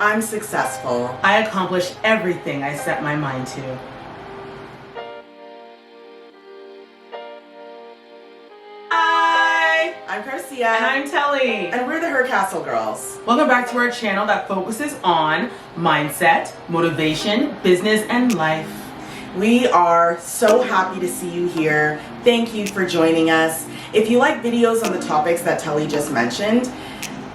I'm successful. I accomplish everything I set my mind to. I'm Carcia. And I'm Telly. And we're the Hercastlegirls. Welcome back to our channel that focuses on mindset, motivation, business, and life. We are so happy to see you here. Thank you for joining us. If you like videos on the topics that Telly just mentioned,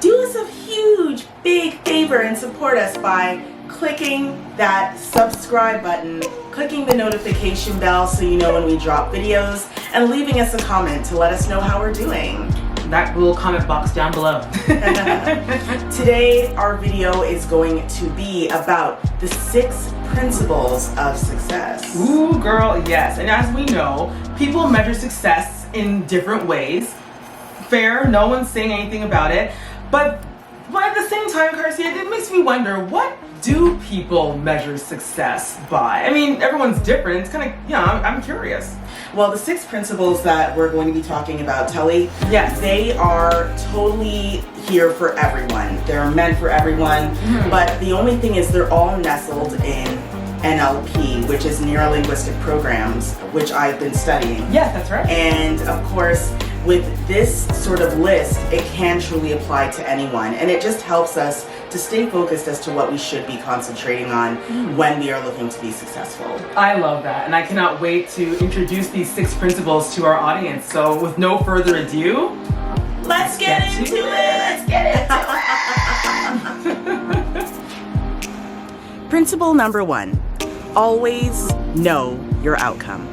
do us a huge, big favor and support us by clicking that subscribe button, clicking the notification bell so you know when we drop videos, and leaving us a comment to let us know how we're doing. That little comment box down below. Today, our video is going to be about the 6 principles of success. Ooh, girl, yes. And as we know, people measure success in different ways. Fair, no one's saying anything about it. But at the same time, Carcia, it makes me wonder, what do people measure success by? I mean, everyone's different. It's kind of, I'm curious. Well, the 6 principles that we're going to be talking about, Telly, yes, they are totally here for everyone. They're meant for everyone, but the only thing is they're all nestled in NLP, which is neuro-linguistic programs, which I've been studying. Yes, that's right. And of course, with this sort of list, it can truly apply to anyone. And it just helps us to stay focused as to what we should be concentrating on when we are looking to be successful. I love that. And I cannot wait to introduce these 6 principles to our audience. So with no further ado, let's get into it. Let's get into it. Principle number 1, always know your outcome.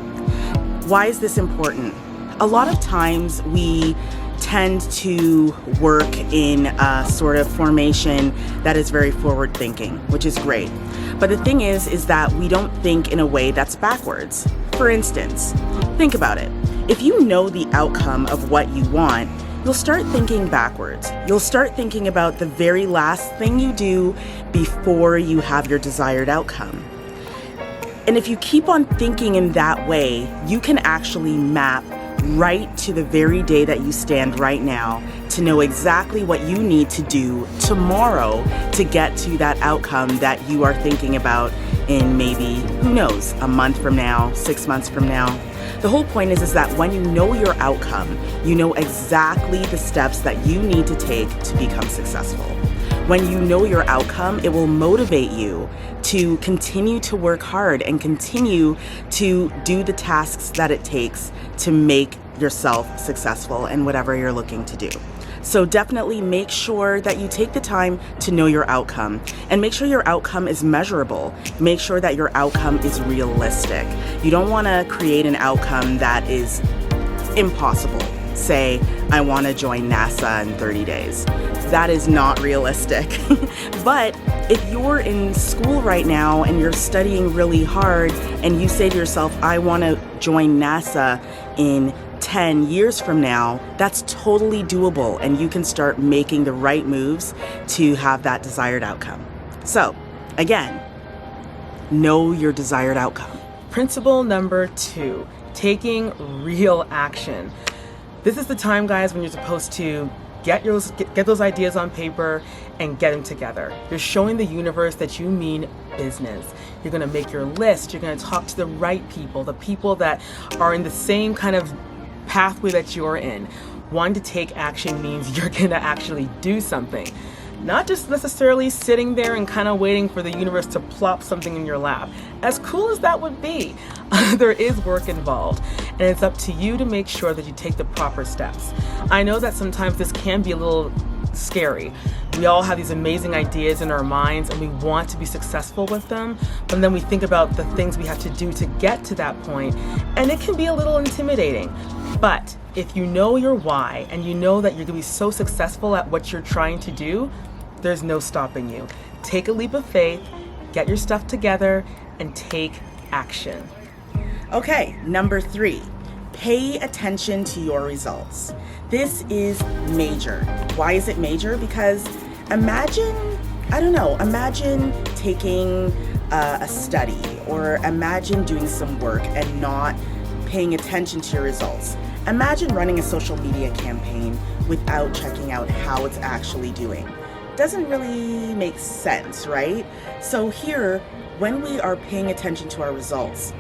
Why is this important? A lot of times we tend to work in a sort of formation that is very forward thinking, which is great. But the thing is that we don't think in a way that's backwards. For instance, think about it. If you know the outcome of what you want, you'll start thinking backwards. You'll start thinking about the very last thing you do before you have your desired outcome. And if you keep on thinking in that way, you can actually map right to the very day that you stand right now to know exactly what you need to do tomorrow to get to that outcome that you are thinking about in maybe, who knows, a month from now, 6 months from now. The whole point is that when you know your outcome, you know exactly the steps that you need to take to become successful. When you know your outcome, it will motivate you to continue to work hard and continue to do the tasks that it takes to make yourself successful in whatever you're looking to do. So definitely make sure that you take the time to know your outcome, and make sure your outcome is measurable. Make sure that your outcome is realistic. You don't want to create an outcome that is impossible. Say, I want to join NASA in 30 days. That is not realistic. But if you're in school right now and you're studying really hard and you say to yourself, I want to join NASA in 10 years from now, that's totally doable, and you can start making the right moves to have that desired outcome. So, again, know your desired outcome. Principle number 2, taking real action. This is the time, guys, when you're supposed to get those ideas on paper and get them together. You're showing the universe that you mean business. You're going to make your list. You're going to talk to the right people, the people that are in the same kind of pathway that you're in. Wanting to take action means you're going to actually do something. Not just necessarily sitting there and kind of waiting for the universe to plop something in your lap. As cool as that would be, there is work involved, and it's up to you to make sure that you take the proper steps. I know that sometimes this can be a little scary. We all have these amazing ideas in our minds and we want to be successful with them, but then we think about the things we have to do to get to that point, and it can be a little intimidating. But if you know your why and you know that you're going to be so successful at what you're trying to do, there's no stopping you. Take a leap of faith, get your stuff together, and take action. Okay, number 3, pay attention to your results. This is major. Why is it major? Because imagine taking a study, or imagine doing some work and not paying attention to your results. Imagine running a social media campaign without checking out how it's actually doing. doesn't really make sense, right? So here, when we are paying attention to our results,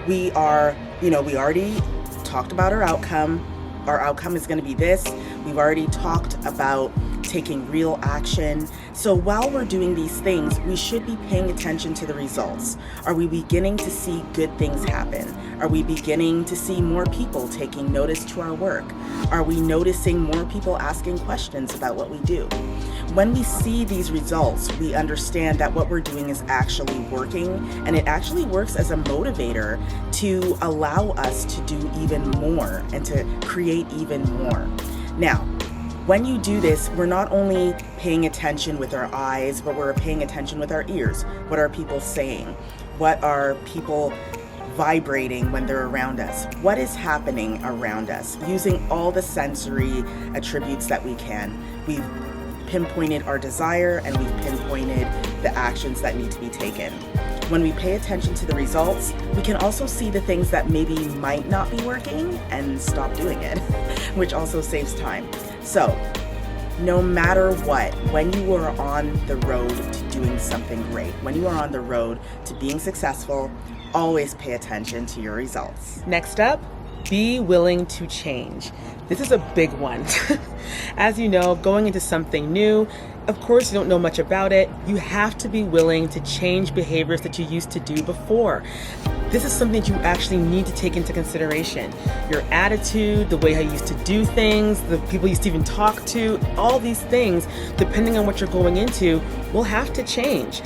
we already talked about our outcome. Our outcome is going to be this. We've already talked about taking real action. So while we're doing these things, we should be paying attention to the results. Are we beginning to see good things happen? Are we beginning to see more people taking notice to our work? Are we noticing more people asking questions about what we do? When we see these results, we understand that what we're doing is actually working, and it actually works as a motivator to allow us to do even more and to create even more. Now, when you do this, we're not only paying attention with our eyes, but we're paying attention with our ears. What are people saying? What are people vibrating when they're around us? What is happening around us? Using all the sensory attributes that we can. We've pinpointed our desire and we've pinpointed the actions that need to be taken. When we pay attention to the results, we can also see the things that maybe might not be working and stop doing it, which also saves time. So, no matter what, when you are on the road to doing something great, when you are on the road to being successful, always pay attention to your results. Next up, be willing to change. This is a big one. As you know, going into something new, of course you don't know much about it. You have to be willing to change behaviors that you used to do before. This is something that you actually need to take into consideration. Your attitude, the way how you used to do things, the people you used to even talk to, all these things, depending on what you're going into, will have to change.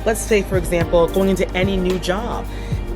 Let's say, for example, going into any new job.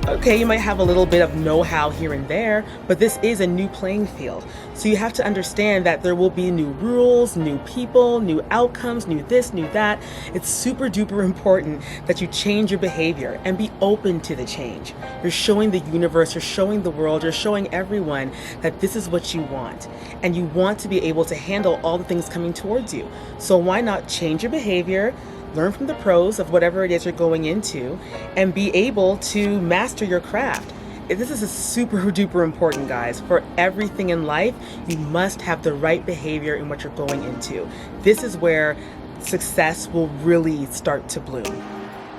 Okay, you might have a little bit of know-how here and there, but this is a new playing field. So you have to understand that there will be new rules, new people, new outcomes, new this, new that. It's super duper important that you change your behavior and be open to the change. You're showing the universe, you're showing the world, you're showing everyone that this is what you want. And you want to be able to handle all the things coming towards you. So why not change your behavior? Learn from the pros of whatever it is you're going into and be able to master your craft. This is super duper important, guys. For everything in life, you must have the right behavior in what you're going into. This is where success will really start to bloom.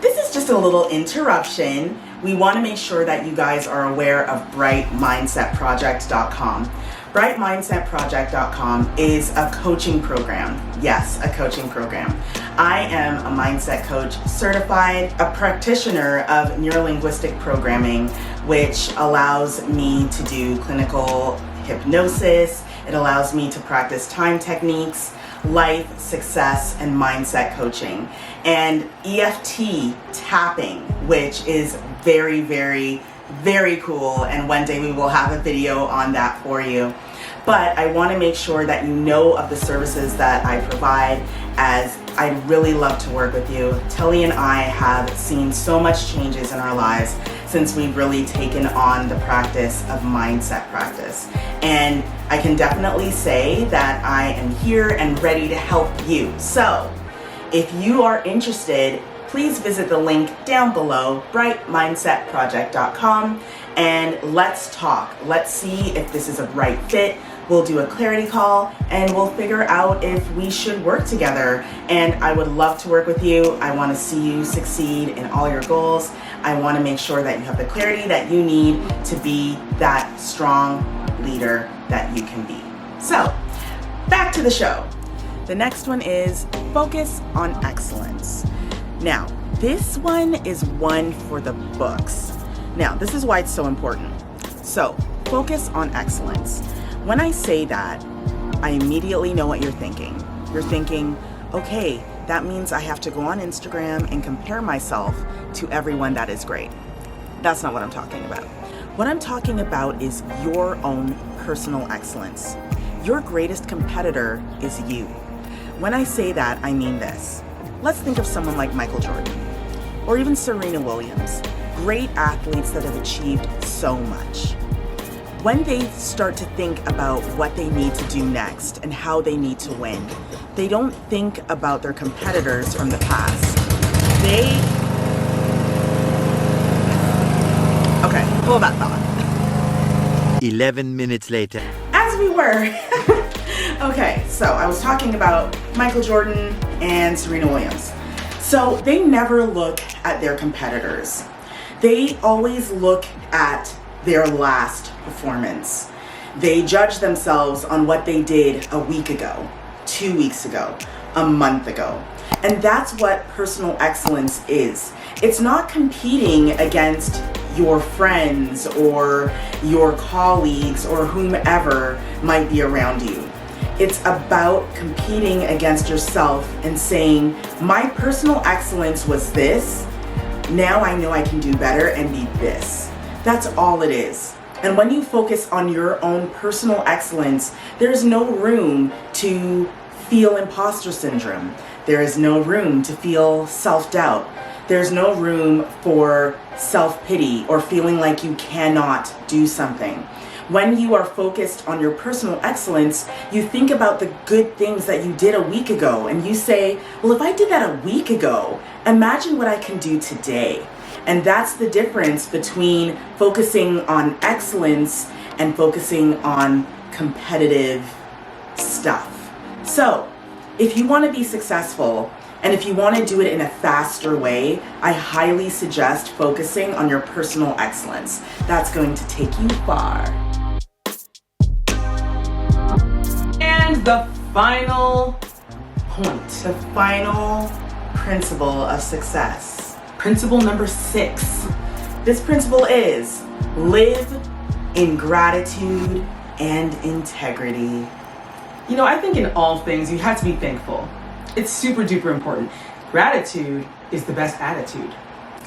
This is just a little interruption. We want to make sure that you guys are aware of brightmindsetproject.com. brightmindsetproject.com is a coaching program. Yes, a coaching program. I am a mindset coach certified, a practitioner of neuro-linguistic programming, which allows me to do clinical hypnosis. It allows me to practice time techniques, life, success, and mindset coaching. And EFT tapping, which is very, very, very cool. And one day we will have a video on that for you. But I want to make sure that you know of the services that I provide, as I'd really love to work with you. Telly and I have seen so much changes in our lives since we've really taken on the practice of mindset practice. And I can definitely say that I am here and ready to help you. So if you are interested, please visit the link down below, brightmindsetproject.com, and let's talk. Let's see if this is a right fit. We'll do a clarity call and we'll figure out if we should work together. And I would love to work with you. I want to see you succeed in all your goals. I want to make sure that you have the clarity that you need to be that strong leader that you can be. So, back to the show. The next one is focus on excellence. Now, this one is one for the books. Now, this is why it's so important. So, focus on excellence. When I say that, I immediately know what you're thinking. You're thinking, okay, that means I have to go on Instagram and compare myself to everyone that is great. That's not what I'm talking about. What I'm talking about is your own personal excellence. Your greatest competitor is you. When I say that, I mean this. Let's think of someone like Michael Jordan, or even Serena Williams, great athletes that have achieved so much. When they start to think about what they need to do next and how they need to win, they don't think about their competitors from the past. Okay, hold that thought. 11 minutes later. As we were, Okay, so I was talking about Michael Jordan and Serena Williams. So they never look at their competitors. They always look at their last performance. They judge themselves on what they did a week ago, 2 weeks ago, a month ago. And that's what personal excellence is. It's not competing against your friends or your colleagues or whomever might be around you. It's about competing against yourself and saying, my personal excellence was this. Now I know I can do better and be this. That's all it is. And when you focus on your own personal excellence, there's no room to feel imposter syndrome. There is no room to feel self-doubt. There's no room for self-pity or feeling like you cannot do something. When you are focused on your personal excellence, you think about the good things that you did a week ago and you say, well, if I did that a week ago, imagine what I can do today. And that's the difference between focusing on excellence and focusing on competitive stuff. So, if you want to be successful and if you want to do it in a faster way, I highly suggest focusing on your personal excellence. That's going to take you far. And the final point. The final principle of success. Principle number 6. This principle is live in gratitude and integrity. You know, I think in all things you have to be thankful. It's super duper important. Gratitude is the best attitude.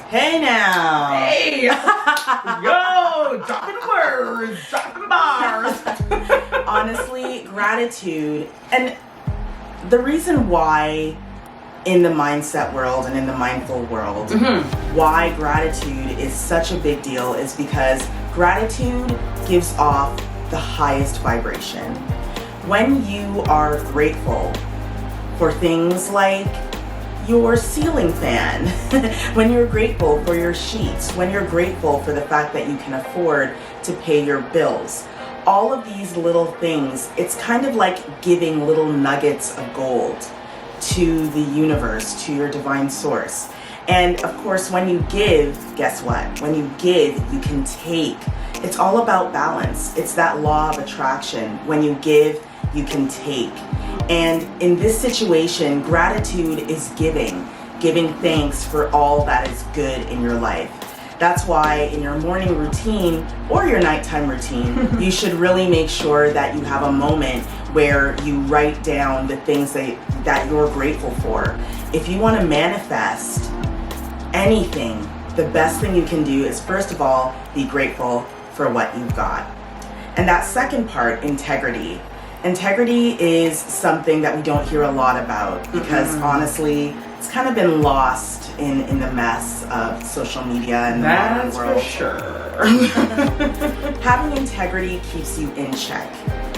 Hey now! Hey! Yo! Dropping words! Dropping bars! Honestly, gratitude, and the reason why in the mindset world and in the mindful world, why gratitude is such a big deal is because gratitude gives off the highest vibration. When you are grateful for things like your ceiling fan, when you're grateful for your sheets, when you're grateful for the fact that you can afford to pay your bills, all of these little things, it's kind of like giving little nuggets of gold to the universe, to your divine source. And of course, when you give, guess what? When you give, you can take. It's all about balance. It's that law of attraction. When you give, you can take. And in this situation, gratitude is giving thanks for all that is good in your life. That's why in your morning routine or your nighttime routine, you should really make sure that you have a moment where you write down the things that you're grateful for. If you want to manifest anything, the best thing you can do is, first of all, be grateful for what you've got. And that second part, integrity. Integrity is something that we don't hear a lot about because honestly, it's kind of been lost in the mess of social media and the modern world. That's for sure. Having integrity keeps you in check.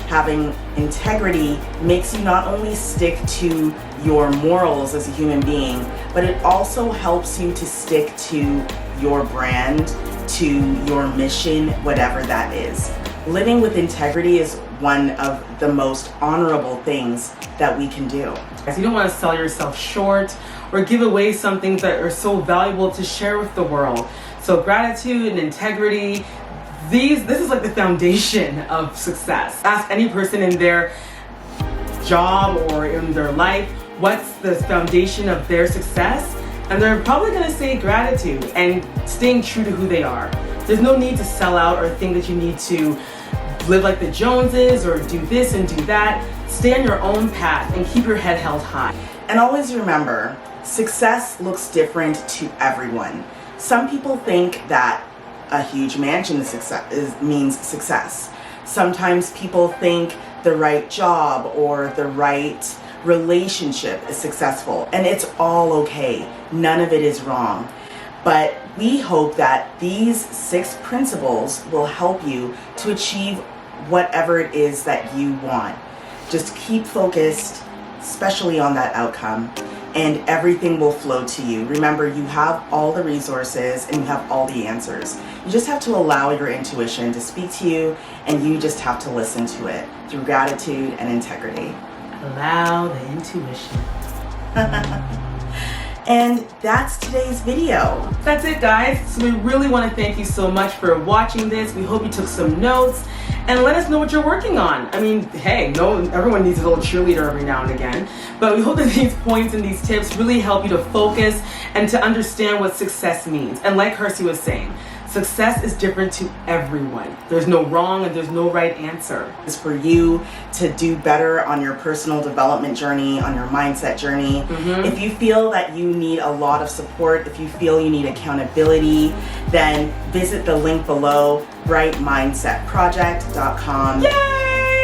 Having integrity makes you not only stick to your morals as a human being, but it also helps you to stick to your brand, to your mission, whatever that is. Living with integrity is one of the most honorable things that we can do. You don't want to sell yourself short or give away some things that are so valuable to share with the world. So gratitude and integrity, this is like the foundation of success. Ask any person in their job or in their life, what's the foundation of their success? And they're probably going to say gratitude and staying true to who they are. There's no need to sell out or think that you need to live like the Joneses or do this and do that. Stay on your own path and keep your head held high. And always remember, success looks different to everyone. Some people think that a huge mansion means success. Sometimes people think the right job or the right relationship is successful, and it's all okay. None of it is wrong. But we hope that these 6 principles will help you to achieve whatever it is that you want. Just keep focused, especially on that outcome. and everything will flow to you. Remember, you have all the resources and you have all the answers. You just have to allow your intuition to speak to you, and you just have to listen to it through gratitude and integrity. Allow the intuition. And that's today's video. That's it, guys. So we really want to thank you so much for watching this. We hope you took some notes and let us know what you're working on. I mean, hey, everyone needs a little cheerleader every now and again, but we hope that these points and these tips really help you to focus and to understand what success means. And like Carcia was saying, success is different to everyone. There's no wrong and there's no right answer. It's for you to do better on your personal development journey, on your mindset journey. If you feel that you need a lot of support, if you feel you need accountability, then visit the link below, brightmindsetproject.com. Yay!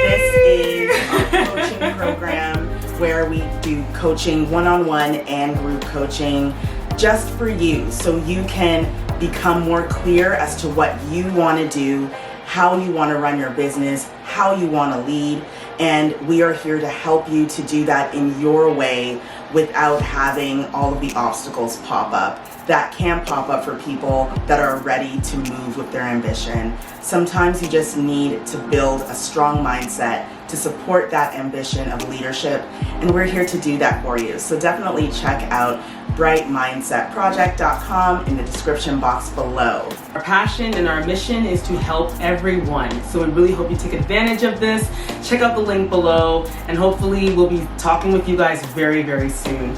This is our coaching program where we do coaching one-on-one and group coaching just for you, so you can become more clear as to what you want to do, how you want to run your business, how you want to lead, and we are here to help you to do that in your way without having all of the obstacles pop up that can pop up for people that are ready to move with their ambition. Sometimes you just need to build a strong mindset to support that ambition of leadership, and we're here to do that for you. So definitely check out brightmindsetproject.com in the description box below. Our passion and our mission is to help everyone. So we really hope you take advantage of this. Check out the link below, and hopefully we'll be talking with you guys very, very soon.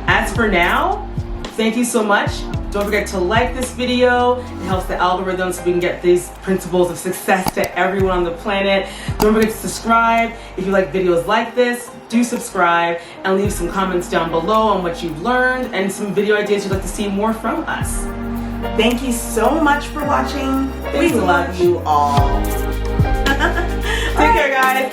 As for now, thank you so much. Don't forget to like this video. It helps the algorithm so we can get these principles of success to everyone on the planet. Don't forget to subscribe. If you like videos like this, do subscribe and leave some comments down below on what you've learned and some video ideas you'd like to see more from us. Thank you so much for watching. We love you all. Take care, guys.